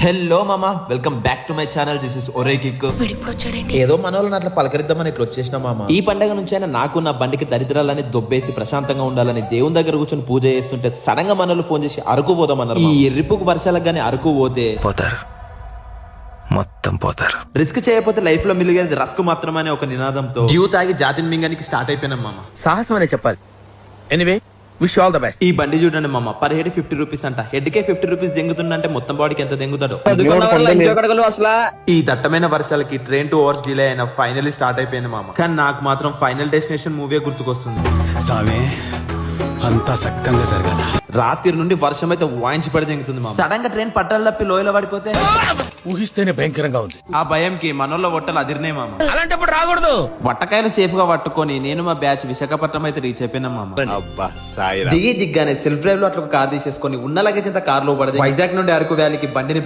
Hello మామా, welcome back to my channel. This is ఒరే kick. ఏదో మన వాళ్ళని అట్లా పలకరిద్దామని ఇట్లా వచ్చేసిన మామ. ఈ పండగ నుంచి అయినా నాకు నా బండికి దరిద్రాలని దొబ్బేసి ప్రశాంతంగా ఉండాలని దేవుని దగ్గర కూర్చొని పూజ చేస్తుంటే సడన్ గా మనోళ్ళు ఫోన్ చేసి అరకు పోదామన్నారు. ఈ ఎర్రిపుకు వర్షాలకు గానీ అరకు పోతారు, మొత్తం పోతారు. రిస్క్ చేయకపోతే లైఫ్ లో మిలిగేది రస్క్ మాత్రమే ఒక నినాదంతో డ్యూ తాగి జాతిని మింగానికి స్టార్ట్ అయిపోయినాం మామ. సాహసం అనే చెప్పాలి. Anyway, wish all the best. ఈ బండి చూడండి మామ, పర్ హెడ్ 50 రూపీస్ అంట. హెడ్ కే 50 రూపీస్ దెంగుతుందంటే మొత్తం బాడీకి ఎంత దెంగుతాడో. ఈ దట్టమైన వర్షాలకి ట్రైన్ 2 hours డిలే అయినా ఫైనల్లీ స్టార్ట్ అయిపోయింది మామ. కానీ నాకు మాత్రం ఫైనల్ డెస్టినేషన్ మూవీ గుర్తుకొస్తుంది. సామే అంతా సక్కంగా జరగాల. రాత్రి నుండి వర్షం అయితే వాయించి పడి దెంగుతుంది మామ. సడన్ గా ట్రైన్ పట్టాలు తప్పి లోయలో పడిపోతే ఊహిస్తేనే భయంకరంగా ఉంది. ఆ భయంకి మనోళ్ళ ఒట్టలు అదిరినే మామ. అలాంటప్పుడు రాకూడదు. వట్టకాయలు సేఫ్ గా పట్టుకొని నేను మా బ్యాచ్ విశాఖపట్నం అయితే రీచ్ అయిపోయినాం మామ. దిగానే సెల్ఫ్ డ్రైవ్ లో అట్లా కార్ తీసేసుకొని ఉన్న లగేజ్ అంతా కార్ లో పడదు. వైజాగ్ నుండి అరకు వ్యాలీకి బండిని